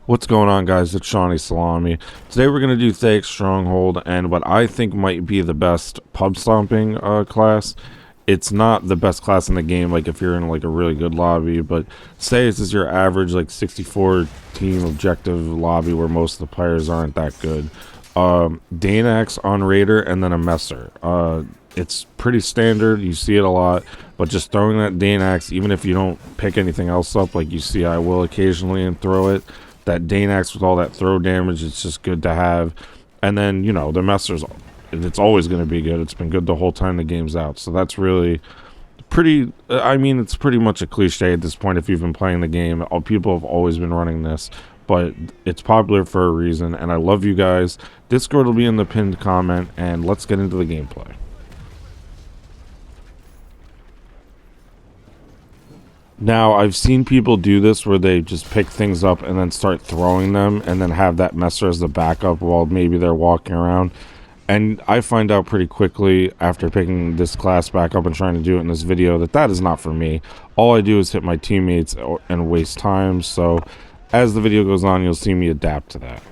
What's going on, guys? It's Shawnee Salami. Today we're going to do Thaix Stronghold and what I think might be the best pub stomping class. It's not the best class in the game, like if you're in like a really good lobby, but say this is your average like 64 team objective lobby where most of the players aren't that good. Danax on Raider and then a Messer. It's pretty standard, you see it a lot, but just throwing that Danax, even if you don't pick anything else up, like you see I will occasionally and throw it, that Danax with all that throw damage, it's just good to have. And then, you know, the Messer's, it's always going to be good. It's been good the whole time the game's out. So that's really pretty, I mean, it's pretty much a cliche at this point if you've been playing the game. People have always been running this, but it's popular for a reason, and I love you guys. Discord will be in the pinned comment, and let's get into the gameplay. Now, I've seen people do this where they just pick things up and then start throwing them and then have that Messer as the backup while maybe they're walking around. And I find out pretty quickly after picking this class back up and trying to do it in this video that that is not for me. All I do is hit my teammates and waste time. So as the video goes on, you'll see me adapt to that.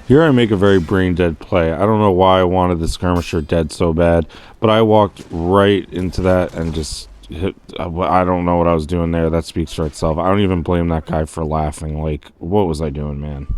Here I make a very brain dead play. I don't know why I wanted the skirmisher dead so bad, but I walked right into that and just hit. I don't know what I was doing there. That speaks for itself. I don't even blame that guy for laughing. Like, what was I doing, man?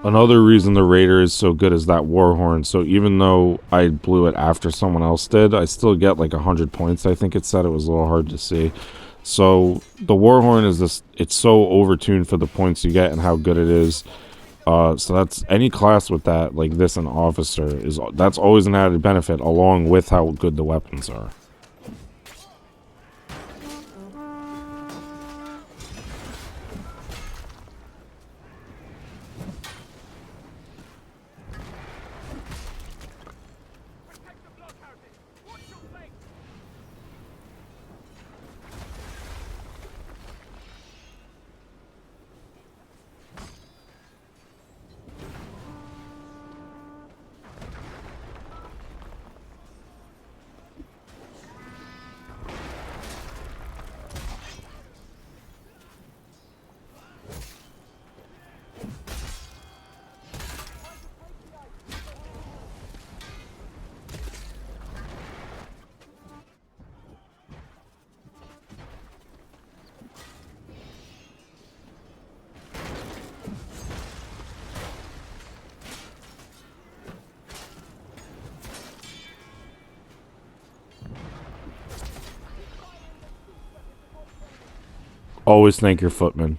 Another reason the Raider is so good is that Warhorn. So even though I blew it after someone else did, I still get like 100 points. I think it said. It was a little hard to see. So the Warhorn is this, it's so overtuned for the points you get and how good it is. So that's any class with that, like this and Officer, that's always an added benefit along with how good the weapons are. Always thank your footman.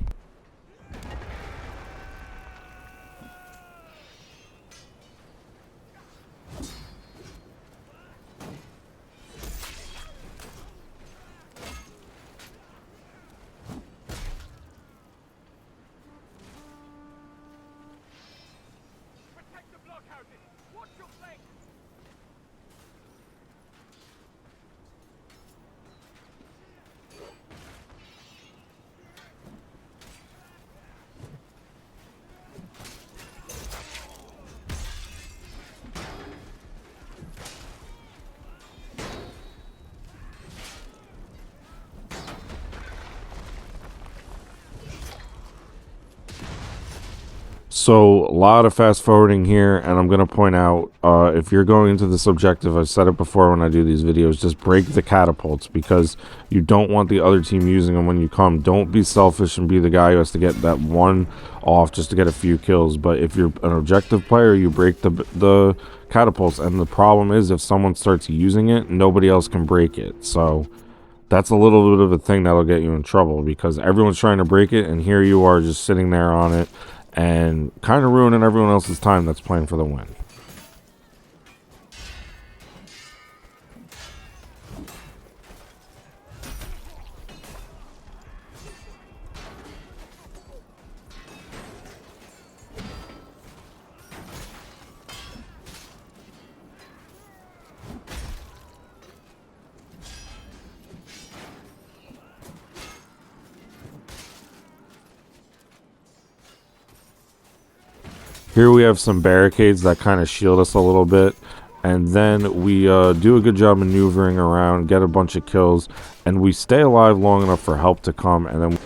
So a lot of fast forwarding here, and I'm going to point out, if you're going into this objective, I've said it before when I do these videos, just break the catapults because you don't want the other team using them when you come. Don't be selfish and be the guy who has to get that one off just to get a few kills. But if you're an objective player, you break the catapults, and the problem is if someone starts using it, nobody else can break it. So that's a little bit of a thing that'll get you in trouble because everyone's trying to break it, and here you are just sitting there on it and kind of ruining everyone else's time that's playing for the win. Here we have some barricades that kind of shield us a little bit. And then we do a good job maneuvering around, get a bunch of kills, and we stay alive long enough for help to come, and then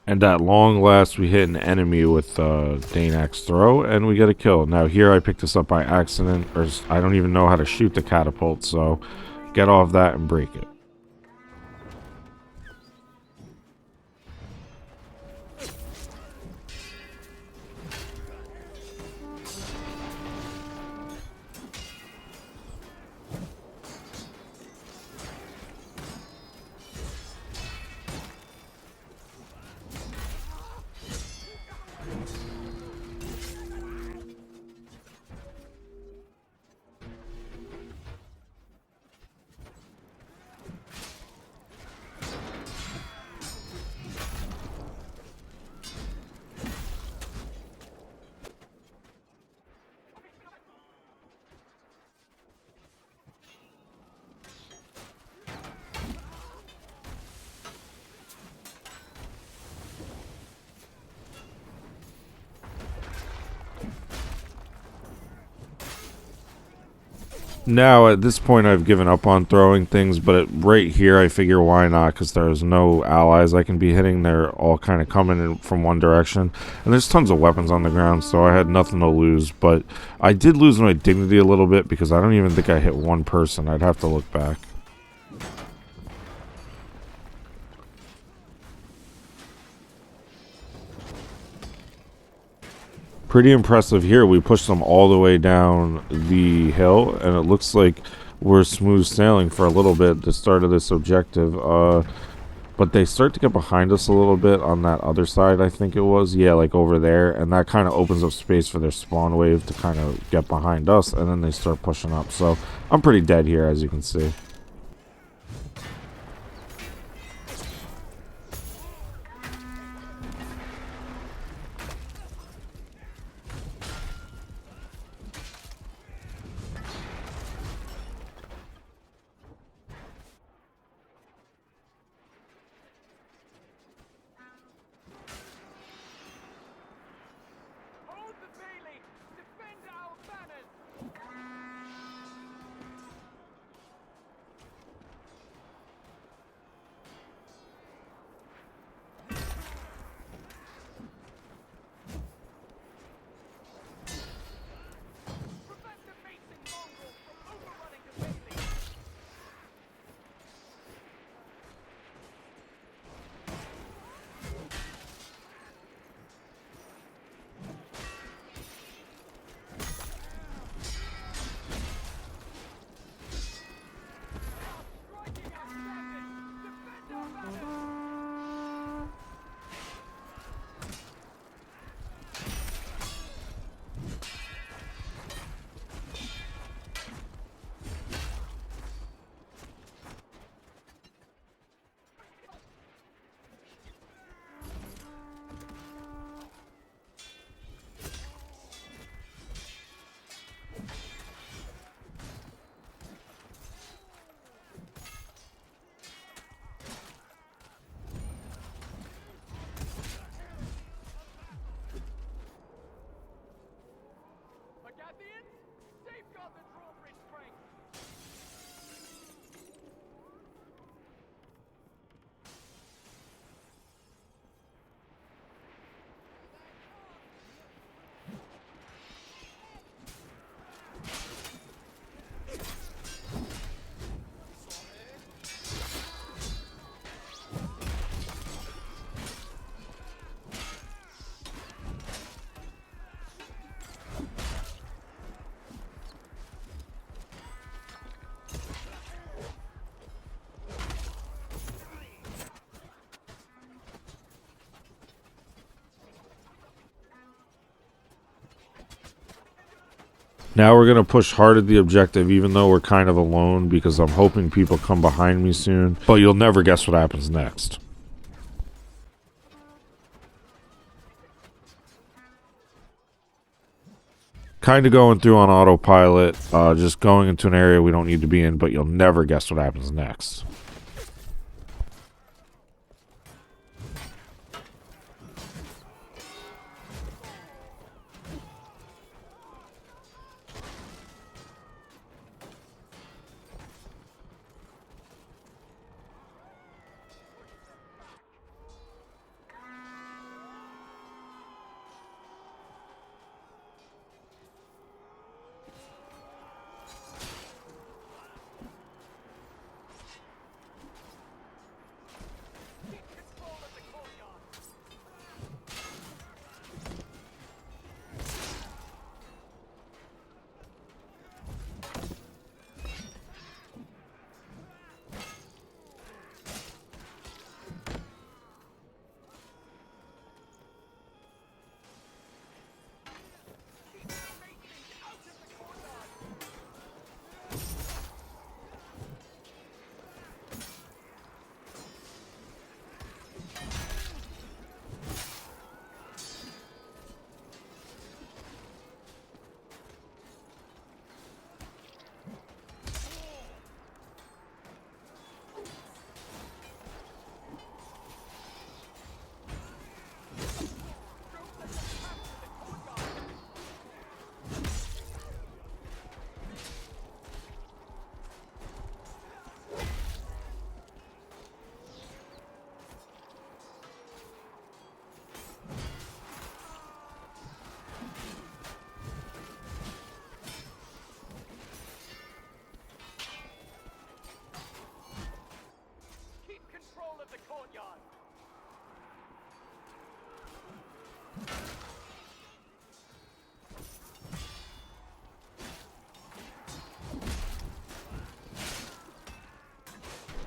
and at long last, we hit an enemy with Danak's throw, and we get a kill. Now here I picked this up by accident, or I don't even know how to shoot the catapult, so get off that and break it. Now, at this point, I've given up on throwing things, but right here, I figure why not, because there's no allies I can be hitting. They're all kind of coming in from one direction, and there's tons of weapons on the ground, so I had nothing to lose, but I did lose my dignity a little bit, because I don't even think I hit one person. I'd have to look back. Pretty impressive here. We pushed them all the way down the hill, and it looks like we're smooth sailing for a little bit at the start of this objective. But they start to get behind us a little bit on that other side, I think it was. Yeah, like over there, and that kind of opens up space for their spawn wave to kind of get behind us, and then they start pushing up. So I'm pretty dead here, as you can see. Now we're going to push hard at the objective, even though we're kind of alone, because I'm hoping people come behind me soon. But you'll never guess what happens next. Kind of going through on autopilot, just going into an area we don't need to be in, but you'll never guess what happens next.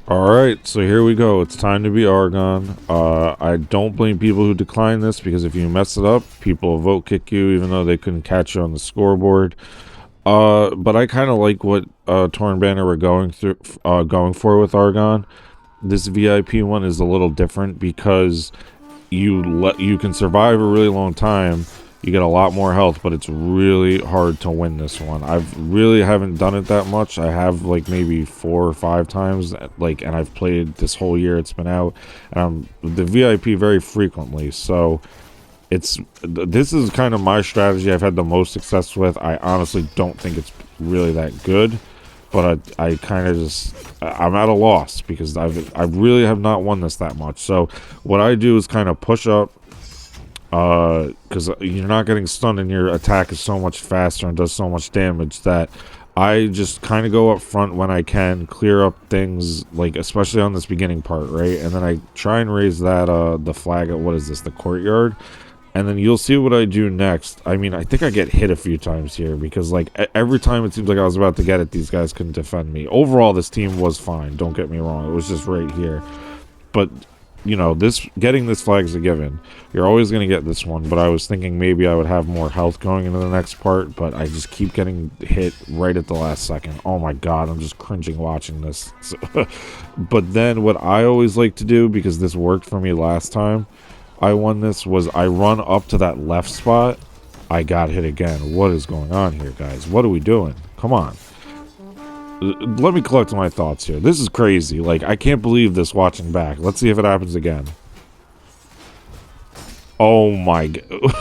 Alright, so here we go. It's time to be Argon. I don't blame people who decline this, because if you mess it up, people will vote kick you even though they couldn't catch you on the scoreboard. But I kind of like what Torn Banner were going for with Argon. This VIP one is a little different because you can survive a really long time. You get a lot more health, but it's really hard to win this one. I've really haven't done it that much. I have like maybe 4 or 5 times, and I've played this whole year it's been out, and I'm the VIP very frequently. So this is kind of my strategy I've had the most success with. I honestly don't think it's really that good, but I kind of I'm at a loss because I really have not won this that much. So what I do is kind of push up, because you're not getting stunned and your attack is so much faster and does so much damage that I just kind of go up front when I can, clear up things, like especially on this beginning part, right? And then I try and raise that the flag at, what is this, the courtyard. And then you'll see what I do next. I mean, I think I get hit a few times here because, like, every time it seems like I was about to get it, these guys couldn't defend me. Overall, this team was fine. Don't get me wrong. It was just right here. But, you know, getting this flag is a given. You're always going to get this one. But I was thinking maybe I would have more health going into the next part. But I just keep getting hit right at the last second. Oh, my God. I'm just cringing watching this. But then what I always like to do, because this worked for me last time I won this, was I run up to that left spot. I got hit again. What is going on here, guys? What are we doing? Come on. Let me collect my thoughts here. This is crazy. Like, I can't believe this watching back. Let's see if it happens again. Oh my God.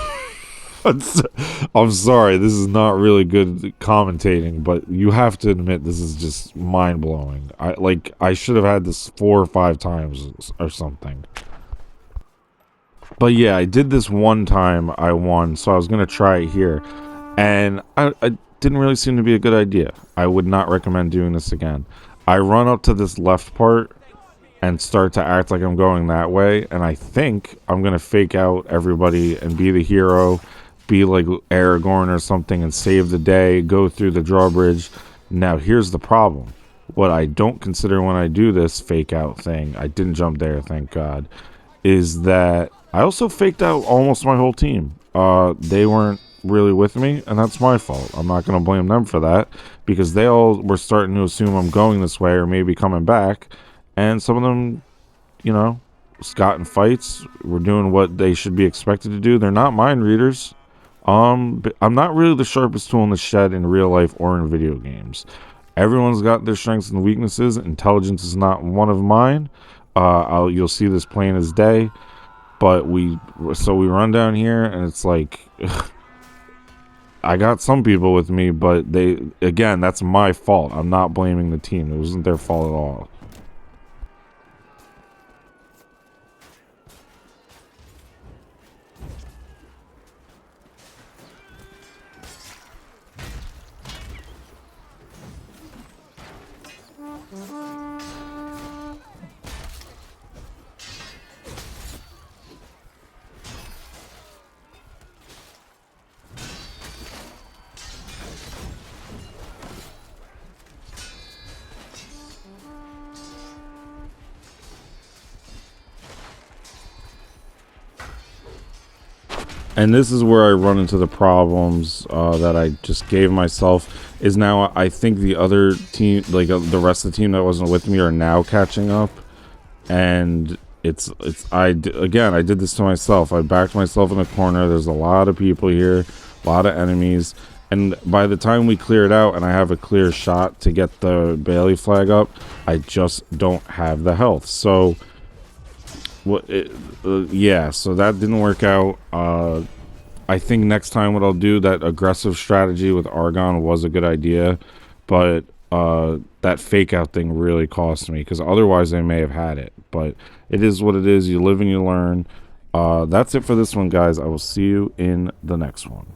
I'm sorry. This is not really good commentating, but you have to admit this is just mind-blowing. I should have had this 4 or 5 times or something. But yeah, I did this one time, I won, so I was going to try it here. And I didn't really seem to be a good idea. I would not recommend doing this again. I run up to this left part and start to act like I'm going that way. And I think I'm going to fake out everybody and be the hero, be like Aragorn or something and save the day, go through the drawbridge. Now, here's the problem. What I don't consider when I do this fake out thing, I didn't jump there, thank God, is that I also faked out almost my whole team. They weren't really with me, and that's my fault. I'm not going to blame them for that because they all were starting to assume I'm going this way or maybe coming back, and some of them, you know, got in fights. Were doing what they should be expected to do. They're not mind readers. But I'm not really the sharpest tool in the shed in real life or in video games. Everyone's got their strengths and weaknesses. Intelligence is not one of mine. You'll see this plain as day. But we run down here, and it's like I got some people with me, but that's my fault. I'm not blaming the team. It wasn't their fault at all. And this is where I run into the problems that I just gave myself. Is now I think the other team, like the rest of the team that wasn't with me, are now catching up, and again, I did this to myself. I backed myself in a corner. There's a lot of people here, a lot of enemies, and by the time we clear it out and I have a clear shot to get the Bailey flag up, I just don't have the health. So yeah, so that didn't work out. I think next time what I'll do, that aggressive strategy with Argon was a good idea, but that fake out thing really cost me, because otherwise I may have had it. But it is what it is. You live and you learn. That's it for this one, guys. I will see you in the next one.